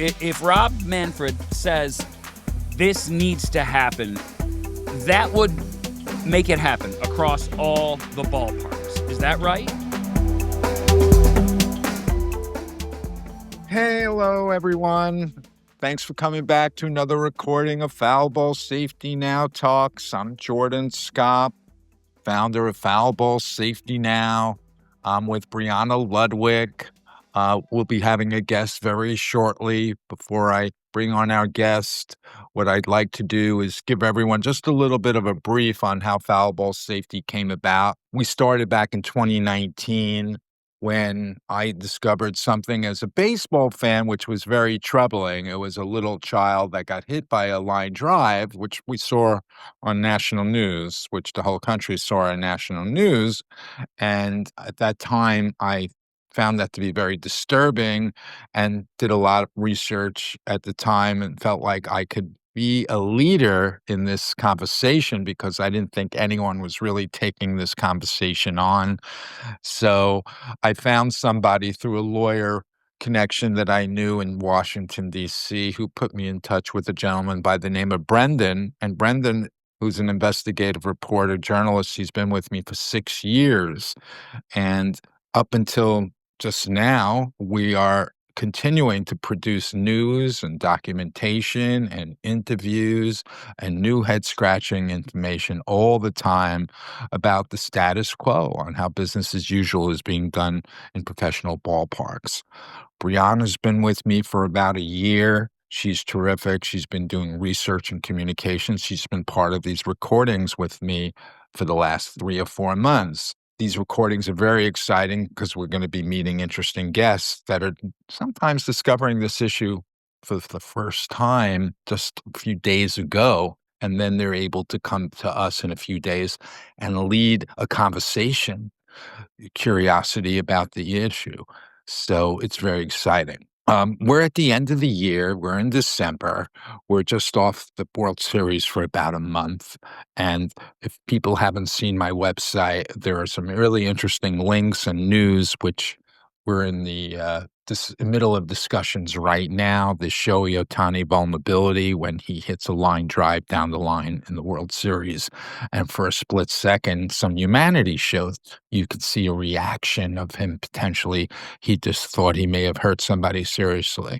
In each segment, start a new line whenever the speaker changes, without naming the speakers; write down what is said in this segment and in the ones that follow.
If Rob Manfred says this needs to happen, that would make it happen across all the ballparks. Is that right?
Hey, hello, everyone. Thanks for coming back to another recording of Foul Ball Safety Now Talks. I'm Jordan Scott, founder of Foul Ball Safety Now. I'm with Brianna Ludwig. We'll be having a guest very shortly. Before I bring on our guest, what I'd like to do is give everyone just a little bit of a brief on how foul ball safety came about. We started back in 2019 when I discovered something as a baseball fan, which was very troubling. It was a little child that got hit by a line drive, which we saw on national news, which the whole country saw on national news. And at that time, I found that to be very disturbing and did a lot of research at the time and felt like I could be a leader in this conversation because I didn't think anyone was really taking this conversation on. So I found somebody through a lawyer connection that I knew in Washington, D.C., who put me in touch with a gentleman by the name of Brendan. And Brendan, who's an investigative reporter, journalist, he's been with me for 6 years. And up until just now, we are continuing to produce news and documentation and interviews and new head-scratching information all the time about the status quo on how business as usual is being done in professional ballparks. Brianna's been with me for about a year. She's terrific. She's been doing research and communications. She's been part of these recordings with me for the last 3 or 4 months. These recordings are very exciting because we're going to be meeting interesting guests that are sometimes discovering this issue for the first time just a few days ago. And then they're able to come to us in a few days and lead a conversation, curiosity about the issue. So it's very exciting. We're at the end of the year. We're in December. We're just off the World Series for about a month. And if people haven't seen my website, there are some really interesting links and news, which we're in the middle of discussions right now. The Shohei Ohtani vulnerability when he hits a line drive down the line in the World Series. And for a split second, some humanity showed you could see a reaction of him potentially. He just thought he may have hurt somebody seriously.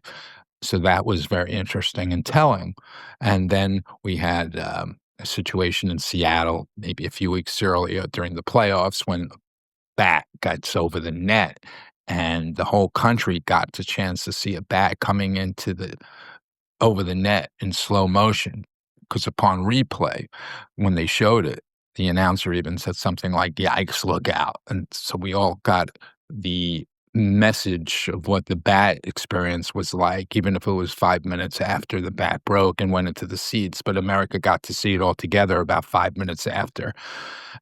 So that was very interesting and telling. And then we had a situation in Seattle maybe a few weeks earlier during the playoffs when bat gets over the net and the whole country got the chance to see a bat coming into the over the net in slow motion. Because upon replay, when they showed it, the announcer even said something like, "Yikes, look out." And so we all got the message of what the bat experience was like, even if it was 5 minutes after the bat broke and went into the seats. But America got to see it all together about 5 minutes after.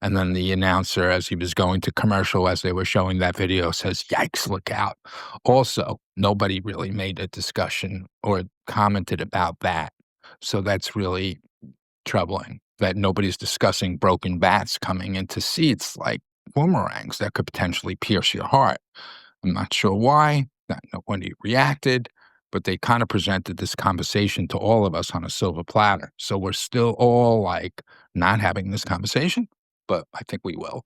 And then the announcer, as he was going to commercial, as they were showing that video, says, "Yikes, look out." Also, nobody really made a discussion or commented about that. So that's really troubling that nobody's discussing broken bats coming into seats like boomerangs that could potentially pierce your heart. I'm not sure why, not nobody reacted, but they kind of presented this conversation to all of us on a silver platter. So we're still all like not having this conversation, but I think we will.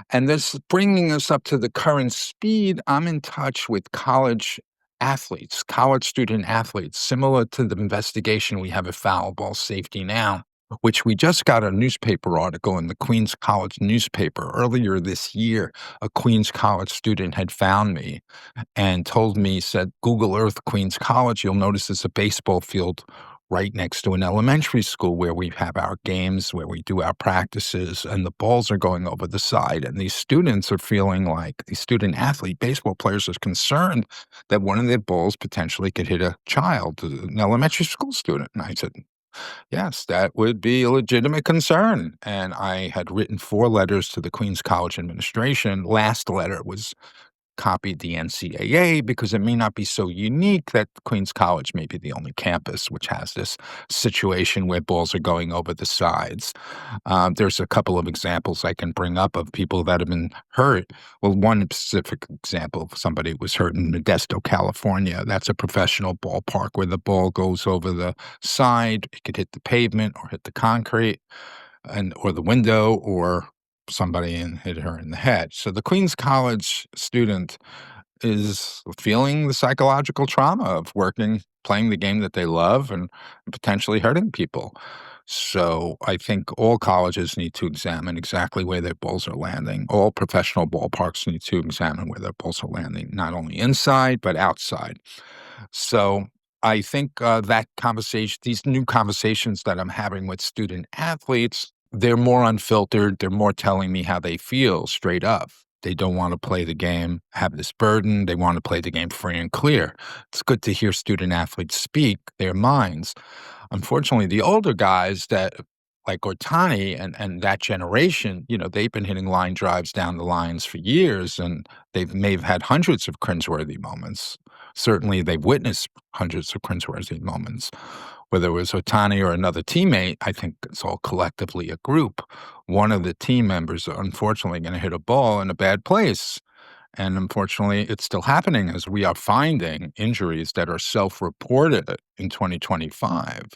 And this bringing us up to the current speed, I'm in touch with college athletes, college student athletes, similar to the investigation we have at Foul Ball Safety Now, which we just got a newspaper article in the Queens College newspaper earlier this year. A Queens College student had found me and told me, said, "Google Earth Queens College. You'll notice there's a baseball field right next to an elementary school where we have our games, where we do our practices, and the balls are going over the side." And these students are feeling like, these student athlete baseball players are concerned that one of their balls potentially could hit a child, an elementary school student. And I said, yes, that would be a legitimate concern. And I had written 4 letters to the Queens College administration. Last letter was copied the NCAA because it may not be so unique that Queens College may be the only campus which has this situation where balls are going over the sides. There's a couple of examples I can bring up of people that have been hurt. Well, one specific example of somebody was hurt in Modesto, California. That's a professional ballpark where the ball goes over the side. It could hit the pavement or hit the concrete or the window or somebody and hit her in the head. So the Queens College student is feeling the psychological trauma of playing the game that they love and potentially hurting people. So I think all colleges need to examine exactly where their balls are landing. All professional ballparks need to examine where their balls are landing, not only inside, but outside. So I think that conversation, these new conversations that I'm having with student athletes, they're more unfiltered. They're more telling me how they feel straight up. They don't want to play the game, have this burden. They want to play the game free and clear. It's good to hear student athletes speak their minds. Unfortunately, the older guys that like Ortani and that generation, they've been hitting line drives down the lines for years, and they may have had hundreds of cringeworthy moments. Certainly, they've witnessed hundreds of cringeworthy moments. Whether it was Otani or another teammate, I think it's all collectively a group. One of the team members are unfortunately going to hit a ball in a bad place. And unfortunately, it's still happening as we are finding injuries that are self-reported in 2025.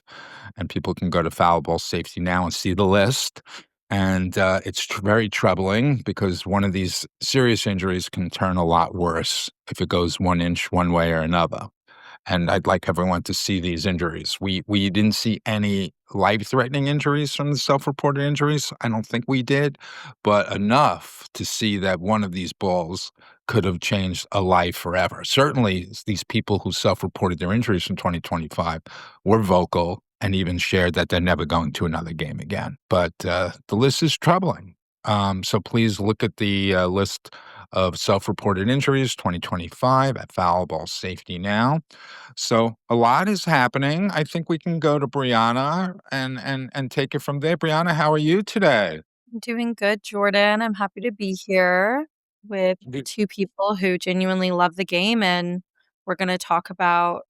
And people can go to Foul Ball Safety Now and see the list. And it's very troubling because one of these serious injuries can turn a lot worse if it goes 1 inch one way or another. And I'd like everyone to see these injuries. We didn't see any life-threatening injuries from the self-reported injuries. I don't think we did, but enough to see that one of these balls could have changed a life forever. Certainly, these people who self-reported their injuries from 2025 were vocal and even shared that they're never going to another game again. But the list is troubling. So please look at the list of self-reported injuries 2025 at Foul Ball Safety Now. So a lot is happening. I think we can go to Brianna and take it from there. Brianna, how are you today?
I'm doing good, Jordan. I'm happy to be here with
Good.
two people who genuinely love the game, and we're going to talk about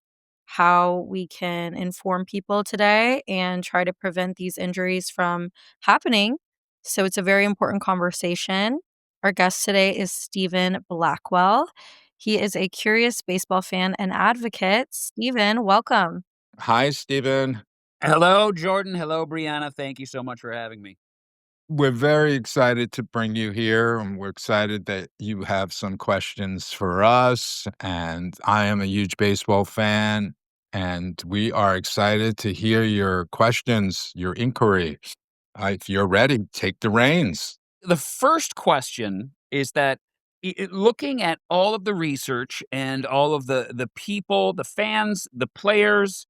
how we can inform people today and try to prevent these injuries from happening. So it's a very important conversation. Our guest today is Stephen Blackwell. He is a curious baseball fan and advocate. Stephen, welcome.
Hi, Stephen.
Hello, Jordan. Hello, Brianna. Thank you so much for having me.
We're very excited to bring you here, and we're excited that you have some questions for us. And I am a huge baseball fan, and we are excited to hear your questions, your inquiry. If you're ready, take the reins.
The first question is that looking at all of the research and all of the people, the fans, the players,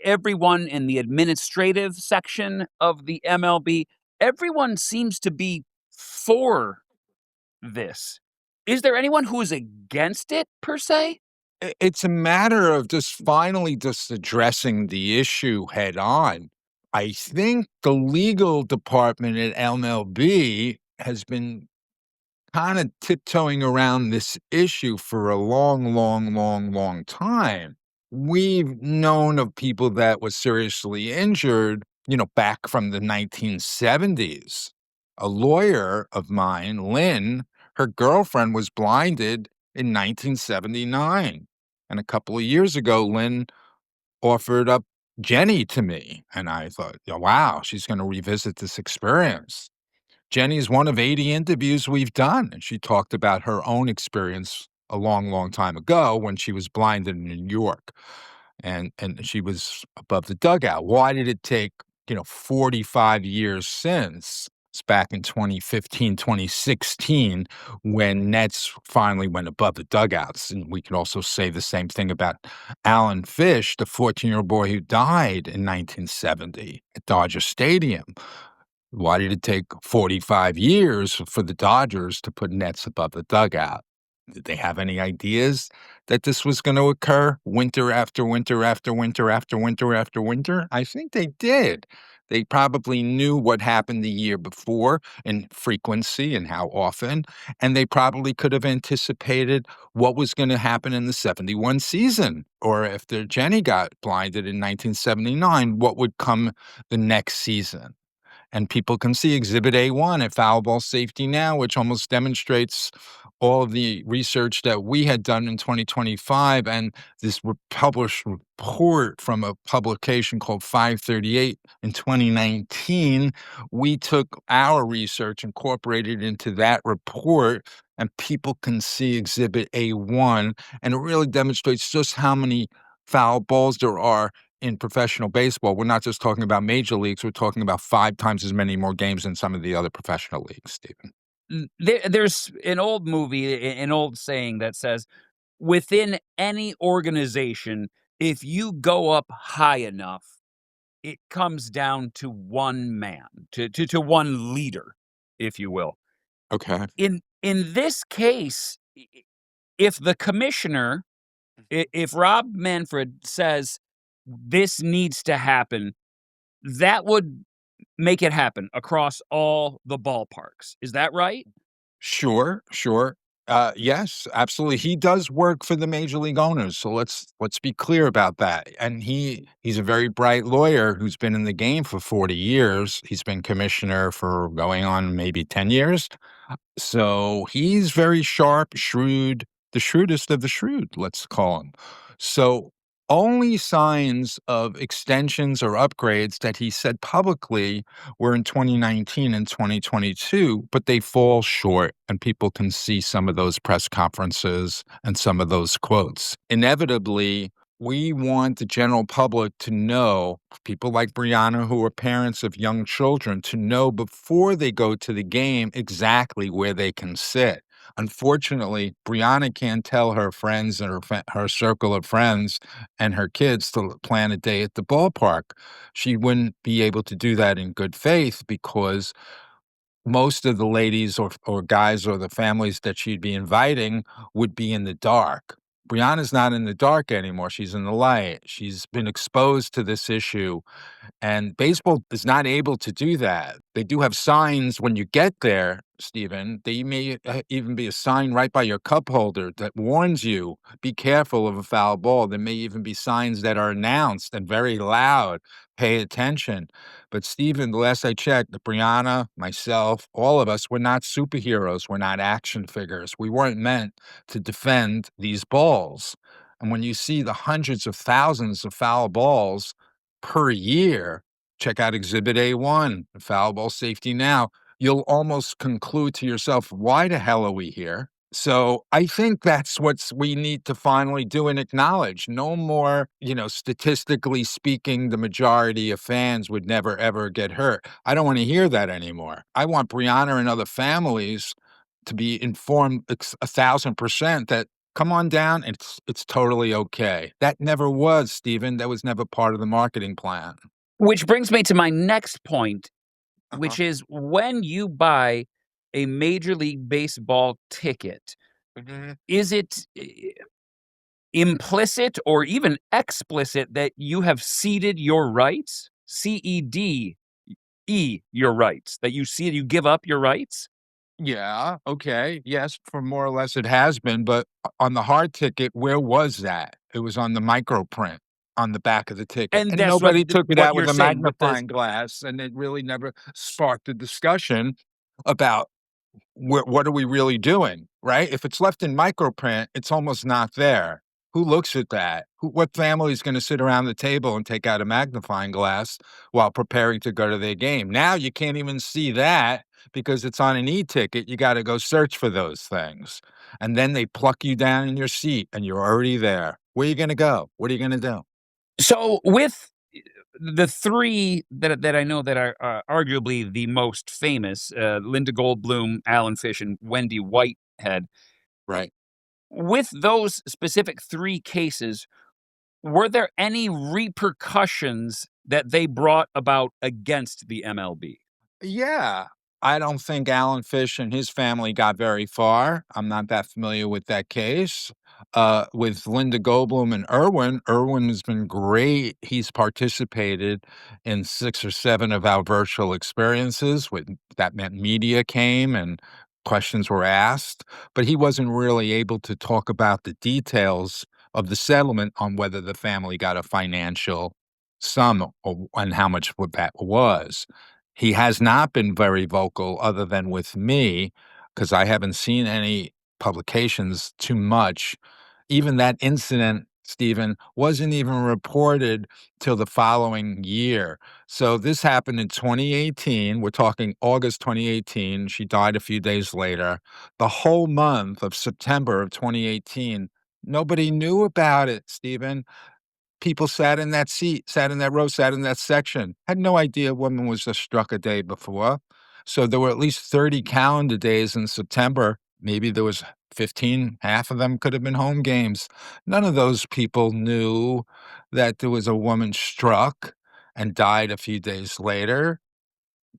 everyone in the administrative section of the MLB, everyone seems to be for this. Is there anyone who is against it per se?
It's a matter of just addressing the issue head on. I think the legal department at MLB has been kind of tiptoeing around this issue for a long, long, long, long time. We've known of people that were seriously injured, back from the 1970s. A lawyer of mine, Lynn, her girlfriend was blinded in 1979. And a couple of years ago, Lynn offered up Jenny to me. And I thought, "Yeah, wow, she's going to revisit this experience." Jenny's one of 80 interviews we've done, and she talked about her own experience a long, long time ago when she was blinded in New York, and she was above the dugout. Why did it take, 45 years since? It's back in 2015, 2016, when Nets finally went above the dugouts. And we can also say the same thing about Alan Fish, the 14-year-old boy who died in 1970 at Dodger Stadium. Why did it take 45 years for the Dodgers to put Nets above the dugout? Did they have any ideas that this was going to occur winter after winter after winter after winter after winter? I think they did. They probably knew what happened the year before in frequency and how often, and they probably could have anticipated what was going to happen in the 71 season, or after Jenny got blinded in 1979, what would come the next season. And people can see Exhibit A1 at Foul Ball Safety Now, which almost demonstrates all of the research that we had done in 2025. And this published report from a publication called 538 in 2019, we took our research, incorporated into that report, and people can see Exhibit A1. And it really demonstrates just how many foul balls there are in professional baseball. We're not just talking about major leagues, we're talking about 5 times as many more games than some of the other professional leagues, Stephen.
There's an old movie, an old saying that says, within any organization, if you go up high enough, it comes down to one man, to one leader, if you will.
Okay.
In this case, if the commissioner, if Rob Manfred says this needs to happen, that would make it happen across all the ballparks. Is that right?
Sure, sure. Yes, absolutely. He does work for the major league owners, so let's be clear about that. And he's a very bright lawyer who's been in the game for 40 years. He's been commissioner for going on maybe 10 years. So he's very sharp, shrewd, the shrewdest of the shrewd, let's call him. So only signs of extensions or upgrades that he said publicly were in 2019 and 2022, but they fall short, and people can see some of those press conferences and some of those quotes. Inevitably, we want the general public to know, people like Brianna who are parents of young children, to know before they go to the game exactly where they can sit. Unfortunately, Brianna can't tell her friends and her circle of friends and her kids to plan a day at the ballpark. She wouldn't be able to do that in good faith because most of the ladies or guys or the families that she'd be inviting would be in the dark. Brianna's not in the dark anymore. She's in the light. She's been exposed to this issue, and baseball is not able to do that. They do have signs when you get there, Stephen. They may even be a sign right by your cup holder that warns you, be careful of a foul ball. There may even be signs that are announced and very loud, pay attention. But Stephen, the last I checked, Brianna, myself, all of us, we're not superheroes. We're not action figures. We weren't meant to defend these balls. And when you see the hundreds of thousands of foul balls per year, check out Exhibit A1, Foul Ball Safety Now, you'll almost conclude to yourself, why the hell are we here? So I think that's what we need to finally do and acknowledge. No more, statistically speaking, the majority of fans would never, ever get hurt. I don't want to hear that anymore. I want Brianna and other families to be informed 1,000% that come on down, it's totally okay. That never was, Stephen. That was never part of the marketing plan.
Which brings me to my next point,
Uh-huh.
which is when you buy a Major League Baseball ticket,
Mhm.
is it implicit or even explicit that you have ceded your rights? CEDE, your rights, that you give up your rights?
Yeah, okay. Yes, for more or less it has been, but on the hard ticket, where was that? It was on the micro print on the back of the ticket,
And
and
that's
nobody took it
what
out
you're
with a
saying with this.
magnifying glass, and it really never sparked a discussion about what are we really doing, right? If it's left in microprint, it's almost not there. Who looks at that? What family is going to sit around the table and take out a magnifying glass while preparing to go to their game? Now you can't even see that because it's on an e-ticket. You got to go search for those things. And then they pluck you down in your seat and you're already there. Where are you going to go? What are you going to do?
So with the 3 that I know that are, arguably the most famous, Linda Goldblum, Alan Fish, and Wendy Whitehead,
Right.
with those specific 3 cases, were there any repercussions that they brought about against the MLB?
Yeah. I don't think Alan Fish and his family got very far. I'm not that familiar with that case. With Linda Goldblum and Irwin has been great. He's participated in 6 or 7 of our virtual experiences with that meant media came and questions were asked, but he wasn't really able to talk about the details of the settlement on whether the family got a financial sum or and how much what that was. He has not been very vocal other than with me, because I haven't seen any publications too much. Even that incident, Stephen, wasn't even reported till the following year. So this happened in 2018. We're talking August 2018. She died a few days later. The whole month of September of 2018, nobody knew about it, Stephen. People sat in that seat, sat in that row, sat in that section, had no idea a woman was just struck a day before. So there were at least 30 calendar days in September. Maybe there was 15, half of them could have been home games. None of those people knew that there was a woman struck and died a few days later.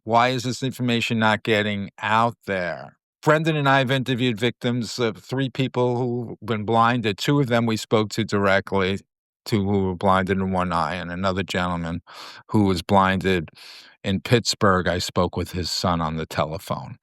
Why is this information not getting out there? Brendan and I have interviewed victims of 3 people who've been blinded. 2 of them we spoke to directly, 2 who were blinded in one eye, and another gentleman who was blinded in Pittsburgh. I spoke with his son on the telephone.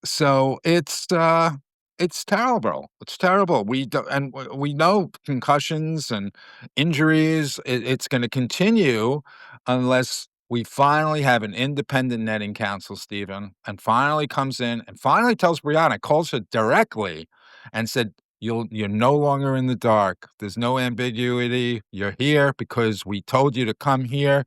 So it's terrible. It's terrible. We do and we know concussions and injuries, it's gonna continue unless we finally have an independent netting council, Stephen, and finally comes in and finally tells Brianna, calls her directly and said, You're no longer in the dark. There's no ambiguity. You're here because we told you to come here,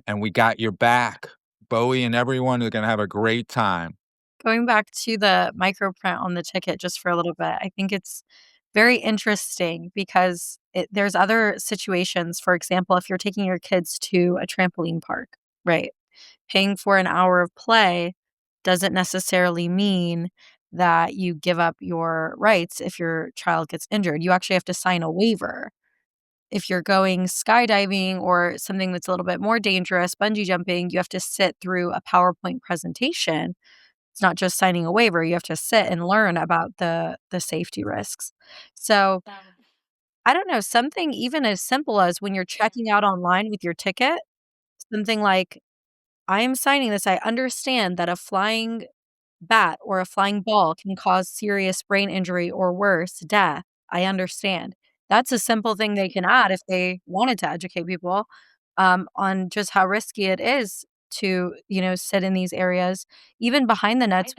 and we got your back. Bowie and everyone are gonna have a great time."
Going back to the microprint on the ticket just for a little bit, I think it's very interesting because there's other situations. For example, if you're taking your kids to a trampoline park, right? Paying for an hour of play doesn't necessarily mean that you give up your rights if your child gets injured. You actually have to sign a waiver. If you're going skydiving or something that's a little bit more dangerous, bungee jumping, you have to sit through a PowerPoint presentation. It's not just signing a waiver, you have to sit and learn about the safety risks. So, I don't know, something even as simple as when you're checking out online with your ticket, something like, "I am signing this, I understand that a flying bat or a flying ball can cause serious brain injury or worse, death. I understand." That's a simple thing they can add if they wanted to educate people, on just how risky it is to, sit in these areas. Even behind the nets,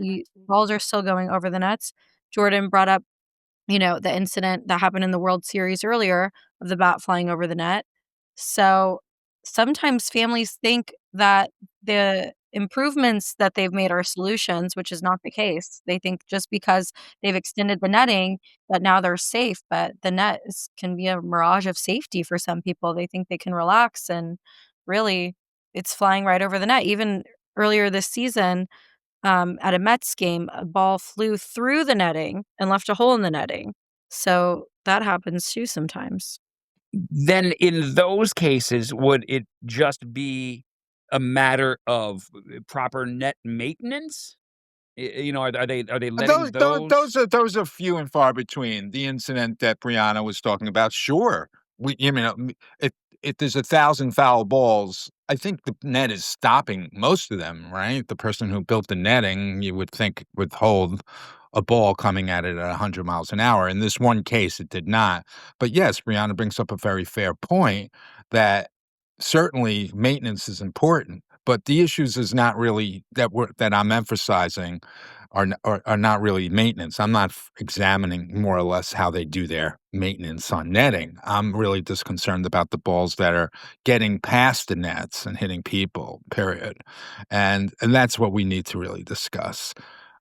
balls are still going over the nets. Jordan brought up the incident that happened in the World Series earlier of the bat flying over the net. So, sometimes families think that the improvements that they've made are solutions, which is not the case. They think just because they've extended the netting that now they're safe, but the net can be a mirage of safety for some people. They think they can relax and really it's flying right over the net. Even earlier this season, at a Mets game, a ball flew through the netting and left a hole in the netting. So that happens too sometimes.
Then in those cases, would it just be a matter of proper net maintenance? Are they letting those?
Those are few and far between. The incident that Brianna was talking about, sure. If there's 1,000 foul balls, I think the net is stopping most of them, right? The person who built the netting, you would think, would hold a ball coming at it at 100 miles an hour. In this one case, it did not. But yes, Brianna brings up a very fair point that certainly maintenance is important, but the issues is not really that I'm emphasizing are not really maintenance. I'm not examining more or less how they do their maintenance on netting. I'm really just concerned about the balls that are getting past the nets and hitting people, period. And that's what we need to really discuss.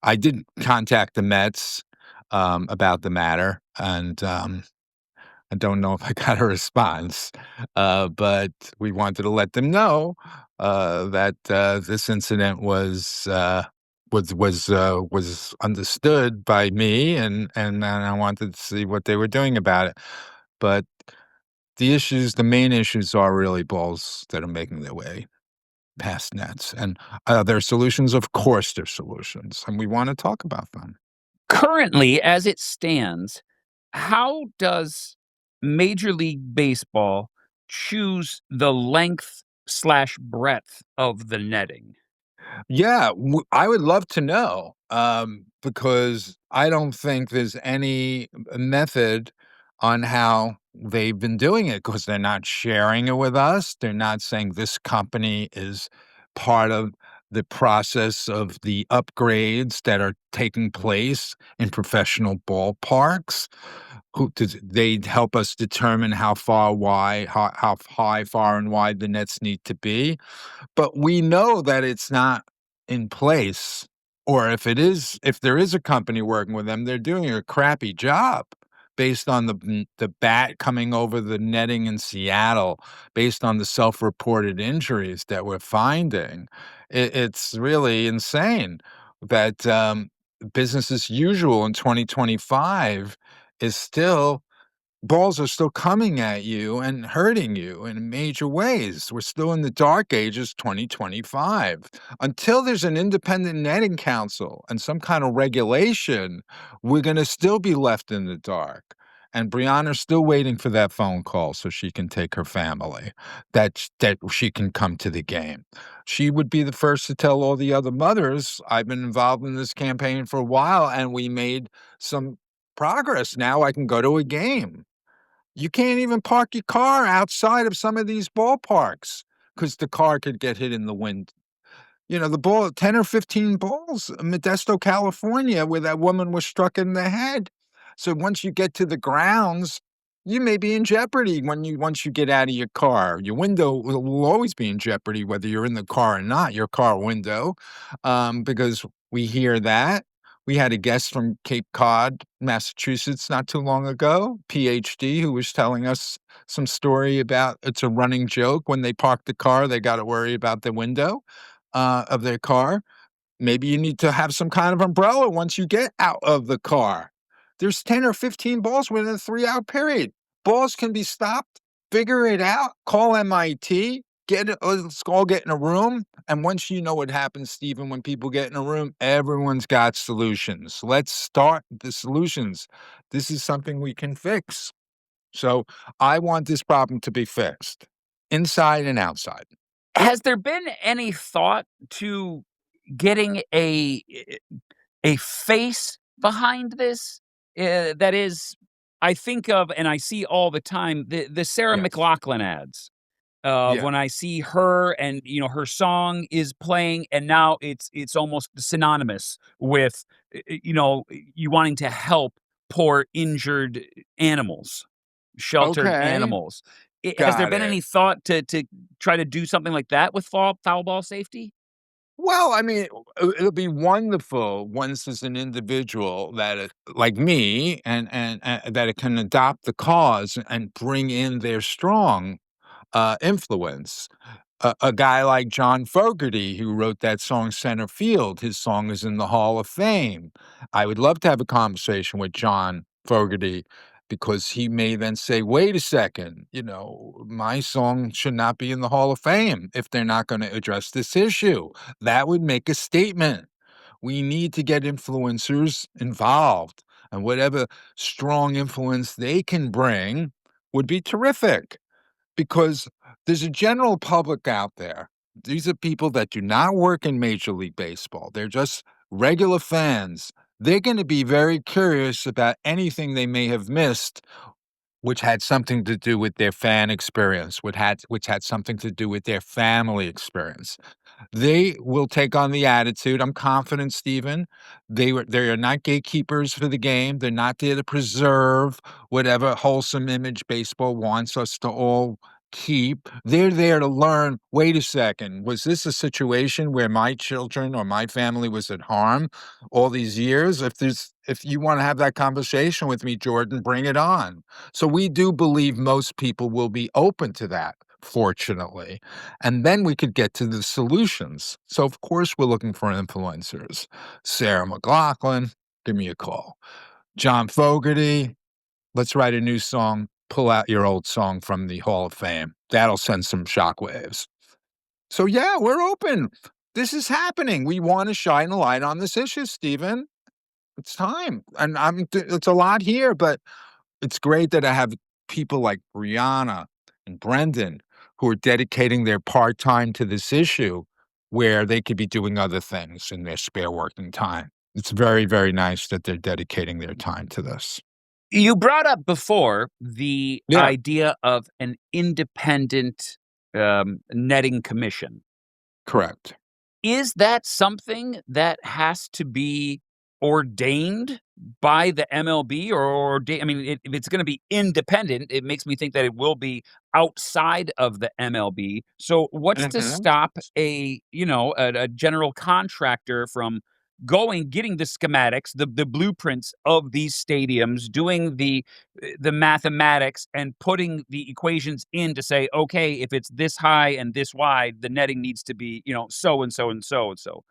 I did contact the Mets about the matter, and I don't know if I got a response, but we wanted to let them know that this incident was understood by me, and I wanted to see what they were doing about it. But the main issues, are really balls that are making their way past Nets. And their solutions, of course, they're solutions, and we want to talk about them.
Currently, as it stands, how does Major League Baseball choose the length slash breadth of the netting?
Yeah, I would love to know, because I don't think there's any method on how they've been doing it because they're not sharing it with us. They're not saying this company is part of the process of the upgrades that are taking place in professional ballparks. Who does they help us determine how far wide, how high, far and wide the nets need to be? But we know that it's not in place, or if there is a company working with them, they're doing a crappy job based on the bat coming over the netting in Seattle, based on the self-reported injuries that we're finding. It's really insane that, business as usual in 2025 is still balls are still coming at you and hurting you in major ways. We're still in the dark ages, 2025. Until there's an independent netting council and some kind of regulation, we're going to still be left in the dark. And Brianna's still waiting for that phone call so she can take her family, that she can come to the game. She would be the first to tell all the other mothers, I've been involved in this campaign for a while and we made some progress. Now I can go to a game. You can't even park your car outside of some of these ballparks because the car could get hit in the wind. The ball 10 or 15 balls in Modesto, California, where that woman was struck in the head. So once you get to the grounds, you may be in jeopardy once you get out of your car. Your window will always be in jeopardy, whether you're in the car or not, your car window, because we hear that. We had a guest from Cape Cod, Massachusetts, not too long ago, PhD, who was telling us some story about it's a running joke. When they park the car, they got to worry about the window of their car. Maybe you need to have some kind of umbrella once you get out of the car. There's 10 or 15 balls within a 3-hour period. Balls can be stopped. Figure it out. Call MIT. Let's all get in a room. And once you know what happens, Stephen, when people get in a room, everyone's got solutions. Let's start the solutions. This is something we can fix. So I want this problem to be fixed, inside and outside.
Has there been any thought to getting a face behind this? That is, I think of and I see all the time the Sarah
Yes.
McLachlan ads.
Yeah.
When I see her and her song is playing, and now it's almost synonymous with you wanting to help poor injured animals, sheltered
Okay.
animals. Has there
Got
been
it.
any thought to try to do something like that with foul ball safety?
Well, I mean, it'll be wonderful once as an individual that like me, and that it can adopt the cause and bring in their strong influence. A guy like John Fogerty, who wrote that song Center Field, his song is in the Hall of Fame. I would love to have a conversation with John Fogerty because he may then say, wait a second, my song should not be in the Hall of Fame if they're not going to address this issue. That would make a statement. We need to get influencers involved, and whatever strong influence they can bring would be terrific because there's a general public out there. These are people that do not work in Major League Baseball. They're just regular fans. They're going to be very curious about anything they may have missed, which had something to do with their fan experience, which had something to do with their family experience. They will take on the attitude. I'm confident, Stephen. They are not gatekeepers for the game. They're not there to preserve whatever wholesome image baseball wants us to all keep. They're there to learn, wait a second, was this a situation where my children or my family was at harm all these years? If you want to have that conversation with me, Jordan, bring it on. So we do believe most people will be open to that, fortunately. And then we could get to the solutions. So, of course, we're looking for influencers. Sarah McLachlan, give me a call. John Fogerty, let's write a new song. Pull out your old song from the Hall of Fame. That'll send some shockwaves. So, yeah, we're open. This is happening. We want to shine a light on this issue, Stephen. It's time. And it's a lot here, but it's great that I have people like Brianna and Brendan who are dedicating their part time to this issue where they could be doing other things in their spare working time. It's very, very nice that they're dedicating their time to this.
You brought up before the
Yeah,
idea of an independent netting commission.
correct.
Is that something that has to be ordained by the MLB I mean, if it's going to be independent, it makes me think that it will be outside of the MLB. So what's to
Mhm.
stop a general contractor from getting the schematics, the blueprints of these stadiums, doing the mathematics and putting the equations in to say, okay, if it's this high and this wide, the netting needs to be, so and so and so and so.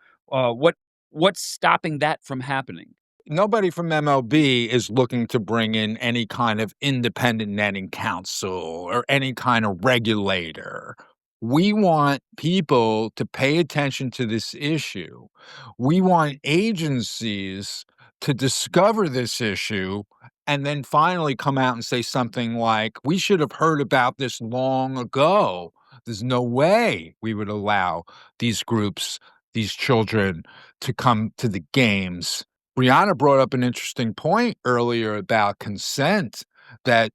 What's stopping that from happening?
Nobody from MLB is looking to bring in any kind of independent netting council or any kind of regulator. We want people to pay attention to this issue. We want agencies to discover this issue and then finally come out and say something like, we should have heard about this long ago. There's no way we would allow these groups, these children to come to the games. Brianna brought up an interesting point earlier about consent, that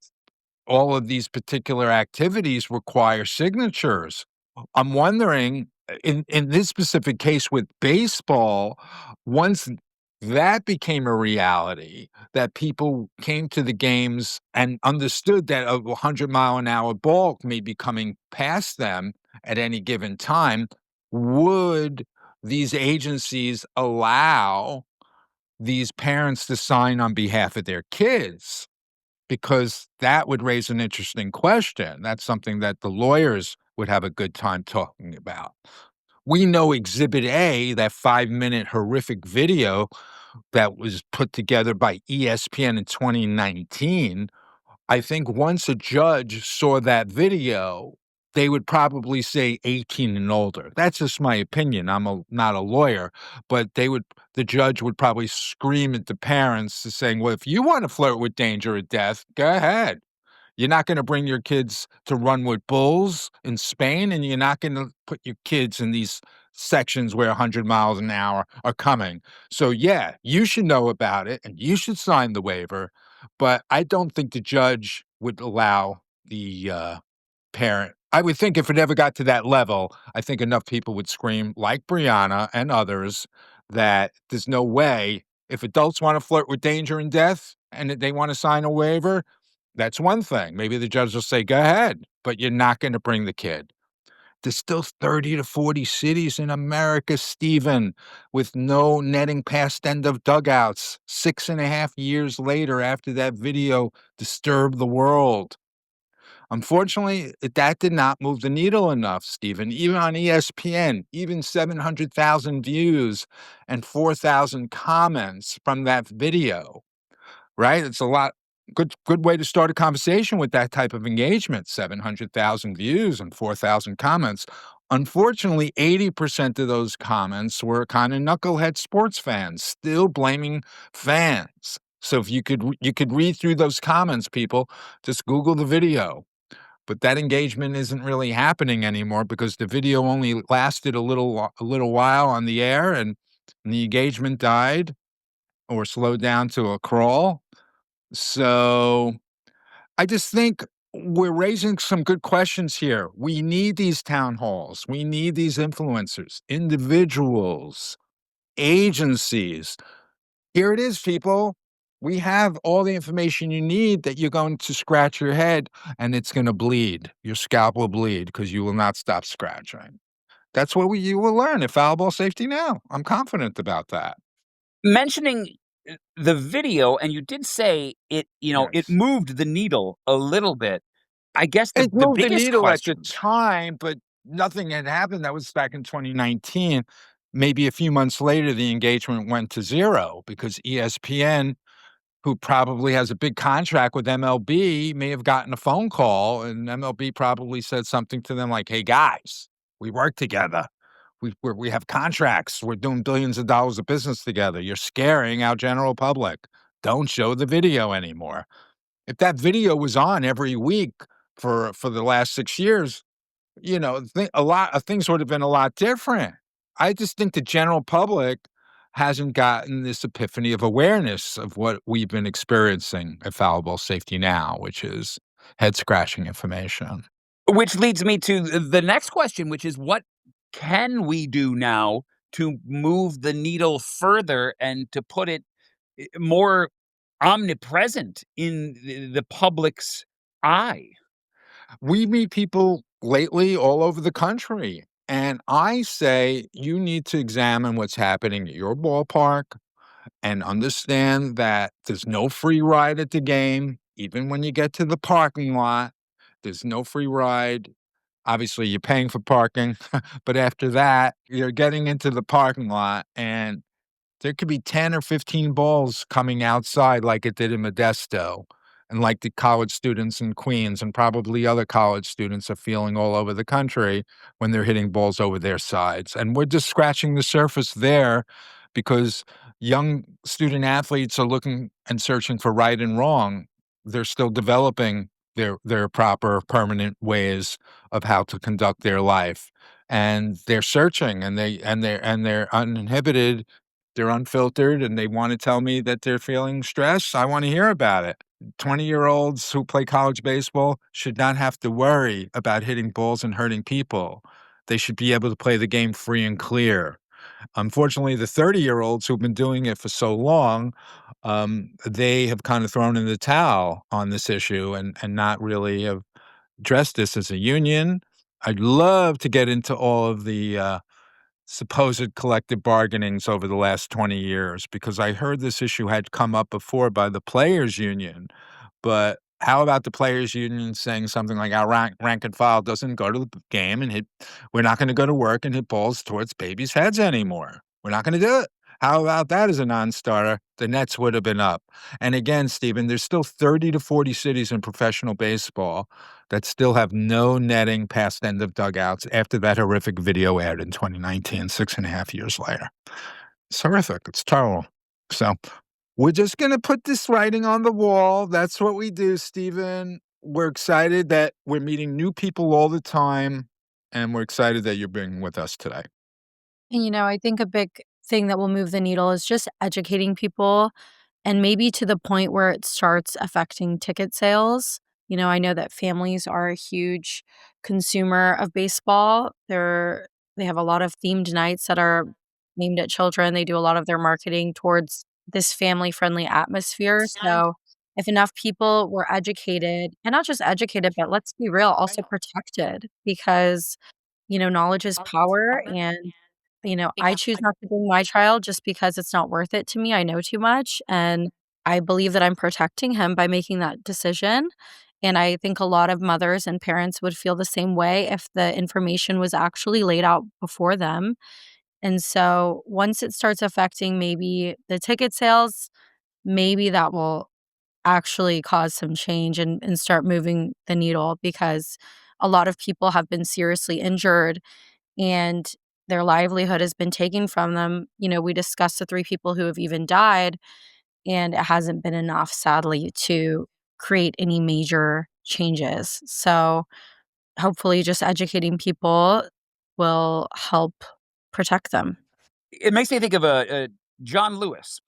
all of these particular activities require signatures. I'm wondering, in this specific case with baseball, once that became a reality, that people came to the games and understood that a 100-mile-an-hour ball may be coming past them at any given time, would these agencies allow these parents to sign on behalf of their kids? Because that would raise an interesting question. That's something that the lawyers would have a good time talking about. We know Exhibit A, that 5-minute horrific video that was put together by ESPN in 2019. I think once a judge saw that video, they would probably say 18 and older. That's just my opinion. Not a lawyer, but the judge would probably scream at the parents saying, "Well, if you want to flirt with danger or death, go ahead. You're not gonna bring your kids to run with bulls in Spain, and you're not gonna put your kids in these sections where 100 miles an hour are coming. So, yeah, you should know about it, and you should sign the waiver, but I don't think the judge would allow the, parent. I would think if it ever got to that level, I think enough people would scream, like Brianna and others, that there's no way if adults wanna flirt with danger and death and that they wanna sign a waiver, that's one thing. Maybe the judge will say, "Go ahead, but you're not gonna bring the kid." There's still 30 to 40 cities in America, Stephen, with no netting past end of dugouts 6.5 years later after that video disturbed the world. Unfortunately, that did not move the needle enough, Stephen. Even on ESPN, even 700,000 views and 4,000 comments from that video, right? It's a lot. Good way to start a conversation with that type of engagement, 700,000 views and 4,000 comments. Unfortunately, 80% of those comments were kind of knucklehead sports fans, still blaming fans. So if you could read through those comments, people, just Google the video. But that engagement isn't really happening anymore because the video only lasted a little while on the air, and the engagement died or slowed down to a crawl. So, I just think we're raising some good questions here. We need these town halls. We need these influencers, individuals, agencies. Here it is, people. We have all the information you need that you're going to scratch your head and it's going to bleed. Your scalp will bleed because you will not stop scratching. That's what you will learn at Foul Ball Safety Now. I'm confident about that.
Mentioning the video, and you did say it
Yes.
moved the needle a little bit. I guess the
It
the
moved the
biggest
needle at the
questions.
time, but nothing had happened. That was back in 2019. Maybe a few months later, the engagement went to 0 because ESPN, who probably has a big contract with MLB, may have gotten a phone call, and MLB probably said something to them like, "Hey, guys." We work together. We have contracts. We're doing billions of dollars of business together. You're scaring our general public. Don't show the video anymore. If that video was on every week for the last 6 years, a lot of things would have been a lot different. I just think the general public hasn't gotten this epiphany of awareness of what we've been experiencing at Fallible Safety Now, which is head-scratching information.
Which leads me to the next question, which is what can we do now to move the needle further and to put it more omnipresent in the public's eye?
We meet people lately all over the country, and I say you need to examine what's happening at your ballpark and understand that there's no free ride at the game. Even when you get to the parking lot, there's no free ride. Obviously, you're paying for parking, but after that, you're getting into the parking lot, and there could be 10 or 15 balls coming outside like it did in Modesto, and like the college students in Queens and probably other college students are feeling all over the country when they're hitting balls over their sides. And we're just scratching the surface there because young student athletes are looking and searching for right and wrong. They're still developing their proper permanent ways of how to conduct their life. And they're searching and they're uninhibited, they're unfiltered, and they wanna tell me that they're feeling stress. I wanna hear about it. 20-year-olds who play college baseball should not have to worry about hitting balls and hurting people. They should be able to play the game free and clear. Unfortunately, the 30-year-olds who've been doing it for so long, they have kind of thrown in the towel on this issue and not really have addressed this as a union. I'd love to get into all of the, supposed collective bargainings over the last 20 years because I heard this issue had come up before by the players union. But how about the players union saying something like our rank and file doesn't go to the game and hit, we're not going to go to work and hit balls towards babies' heads anymore. We're not going to do it. How about that as a non-starter? The Nets would have been up. And again, Stephen, there's still 30 to 40 cities in professional baseball that still have no netting past end of dugouts after that horrific video aired in 2019, 6.5 years later. It's horrific. It's terrible. So we're just going to put this writing on the wall. That's what we do, Stephen. We're excited that we're meeting new people all the time, and we're excited that you're being with us today.
And I think a big thing that will move the needle is just educating people and maybe to the point where it starts affecting ticket sales. I know that families are a huge consumer of baseball. They have a lot of themed nights that are aimed at children. They do a lot of their marketing towards this family-friendly atmosphere. So, if enough people were educated, and not just educated, but let's be real, also protected because, knowledge is power and I choose not to bring my child just because it's not worth it to me. I know too much, and I believe that I'm protecting him by making that decision, and I think a lot of mothers and parents would feel the same way if the information was actually laid out before them, and so once it starts affecting maybe the ticket sales, maybe that will actually cause some change and start moving the needle because a lot of people have been seriously injured and their livelihood has been taken from them. We discussed the 3 people who have even died, and it hasn't been enough, sadly, to create any major changes. So, hopefully, just educating people will help protect them.
It makes me think of a John Lewis,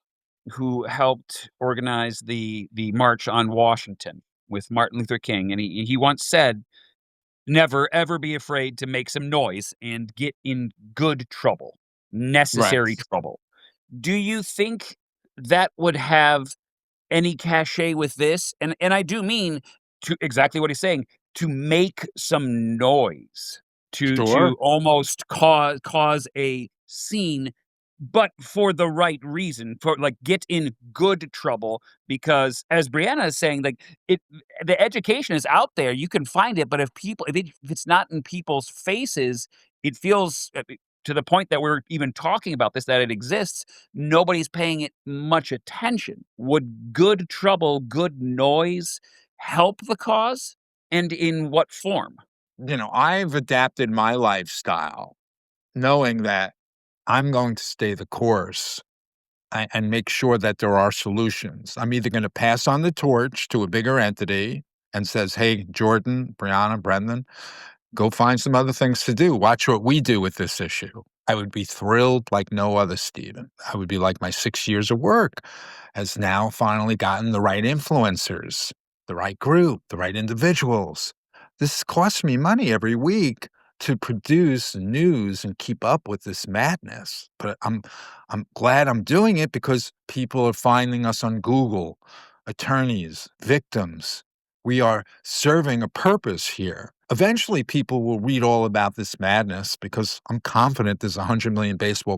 who helped organize the March on Washington with Martin Luther King, and he once said, "Never, ever be afraid to make some noise and get in good trouble,
Right.
necessary trouble." Do you think that would have any cachet with this? And I do mean to exactly what he's saying, to make some noise, to
Sure.
almost cause a scene, but for the right reason, for like get in good trouble, because as Brianna is saying, like it the education is out there, you can find it, but if it's not in people's faces, it feels to the point that we're even talking about this, that it exists, nobody's paying it much attention. Would good trouble, good noise help the cause? And in what form?
I've adapted my lifestyle knowing that I'm going to stay the course and make sure that there are solutions. I'm either going to pass on the torch to a bigger entity and says, "Hey, Jordan, Brianna, Brendan, go find some other things to do. Watch what we do with this issue." I would be thrilled like no other, Stephen. I would be like my 6 years of work has now finally gotten the right influencers, the right group, the right individuals. This costs me money every week to produce news and keep up with this madness. But I'm glad I'm doing it because people are finding us on Google, attorneys, victims. We are serving a purpose here. Eventually, people will read all about this madness because I'm confident there's 100 million baseball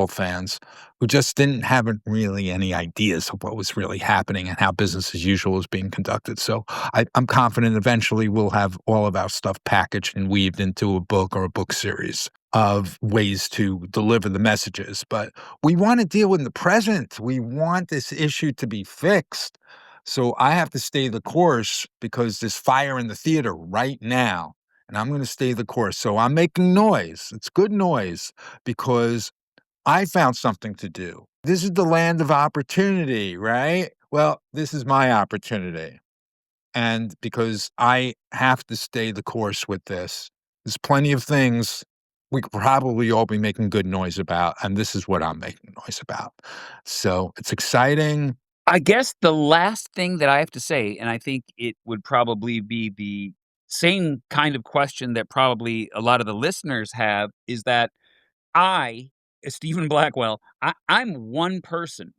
fans who just didn't have really any ideas of what was really happening and how business as usual is being conducted. So I'm confident eventually we'll have all of our stuff packaged and weaved into a book or a book series of ways to deliver the messages. But we want to deal in the present. We want this issue to be fixed. So I have to stay the course because there's fire in the theater right now, and I'm going to stay the course. So I'm making noise. It's good noise because I found something to do. This is the land of opportunity, right? Well, this is my opportunity. And because I have to stay the course with this, there's plenty of things we could probably all be making good noise about. And this is what I'm making noise about. So it's exciting.
I guess the last thing that I have to say, and I think it would probably be the same kind of question that probably a lot of the listeners have, is that I, as Stephen Blackwell, I'm one person.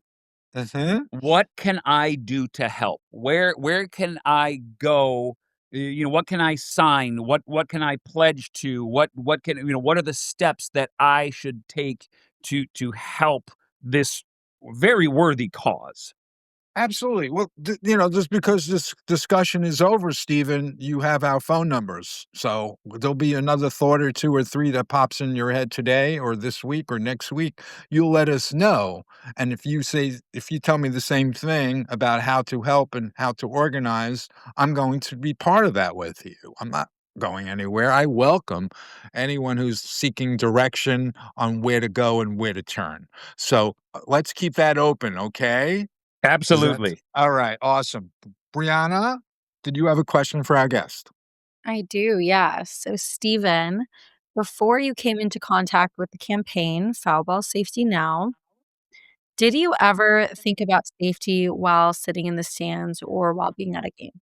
Mhm.
What can I do to help? Where can I go? What can I sign? What can I pledge to? What can what are the steps that I should take to help this very worthy cause?
Absolutely. Well, just because this discussion is over, Stephen, you have our phone numbers. So there'll be another thought or two or three that pops in your head today or this week or next week. You'll let us know. And if you tell me the same thing about how to help and how to organize, I'm going to be part of that with you. I'm not going anywhere. I welcome anyone who's seeking direction on where to go and where to turn. So let's keep that open, okay? Is that
Absolutely.
all right? Awesome. Brianna, did you have a question for our guest?
I do, yeah. So, Stephen, before you came into contact with the campaign, Foul Ball Safety Now, did you ever think about safety while sitting in the stands or while being at a game?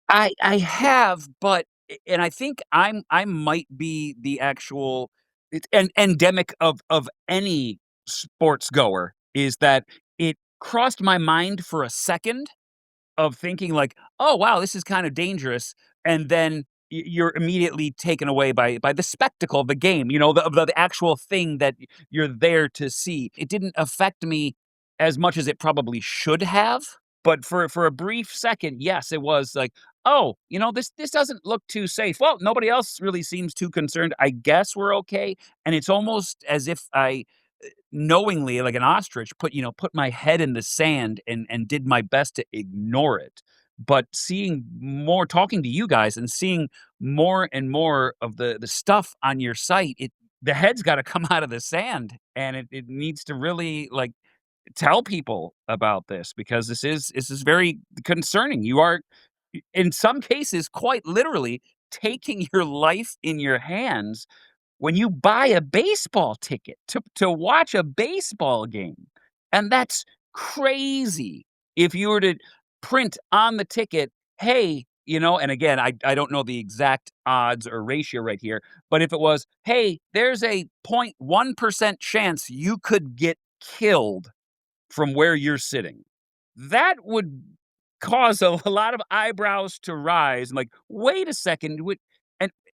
I have, but and I think I might be the actual it's endemic of any sports goer is that it crossed my mind for a second of thinking like, "Oh, wow, this is kind of dangerous," and then you're immediately taken away by the spectacle of the game, the actual thing that you're there to see. It didn't affect me as much as it probably should have, but for a brief second, yes, it was like, "Oh, this doesn't look too safe. Well, nobody else really seems too concerned. I guess we're okay." And it's almost as if I knowingly, like an ostrich, put my head in the sand and did my best to ignore it. But seeing more, talking to you guys and seeing more and more of the stuff on your site, the head's got to come out of the sand, and it needs to really like tell people about this because this is very concerning. You are, in some cases, quite literally taking your life in your hands when you buy a baseball ticket to watch a baseball game, and that's crazy. If you were to print on the ticket, "Hey," and again, I don't know the exact odds or ratio right here, but if it was, "Hey, there's a 0.1% chance you could get killed from where you're sitting," that would cause a lot of eyebrows to rise, and like, "Wait a second,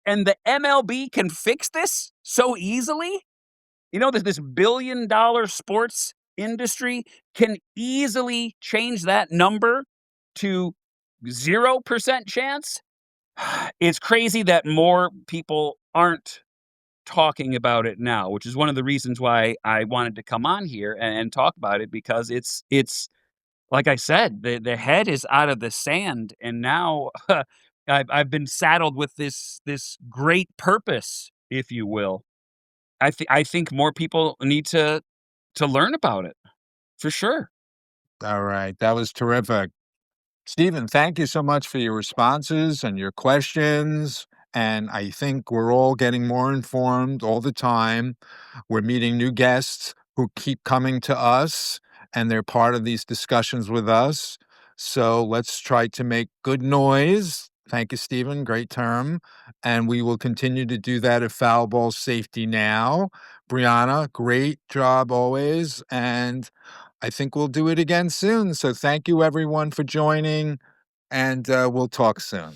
and the MLB can fix this so easily?" This billion-dollar sports industry can easily change that number to 0% chance? It's crazy that more people aren't talking about it now, which is one of the reasons why I wanted to come on here and talk about it because it's like I said, the head is out of the sand, and now I've been saddled with this great purpose, if you will. I think more people need to learn about it, for sure.
All right. That was terrific. Stephen, thank you so much for your responses and your questions. And I think we're all getting more informed all the time. We're meeting new guests who keep coming to us, and they're part of these discussions with us. So let's try to make good noise. Thank you, Stephen. Great term. And we will continue to do that at Foul Ball Safety Now. Brianna, great job always. And I think we'll do it again soon. So thank you, everyone, for joining, and we'll talk soon.